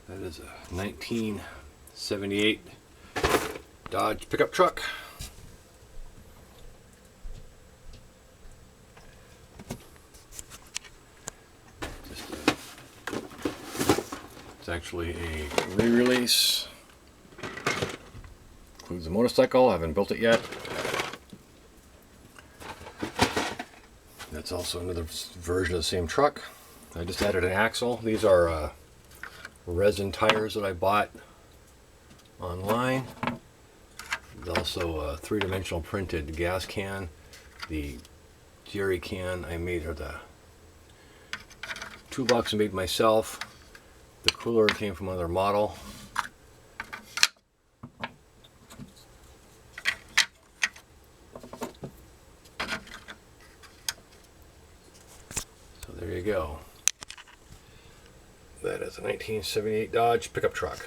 That is a 1978 Dodge pickup truck. It's actually a re-release. Includes a motorcycle. I haven't built it yet. That's also another version of the same truck. I just added an axle. These are resin tires that I bought online. There's also a three-dimensional printed gas can. The jerry can I made, or the toolbox I made myself. The cooler came from another model. So there you go. That is a 1978 Dodge pickup truck.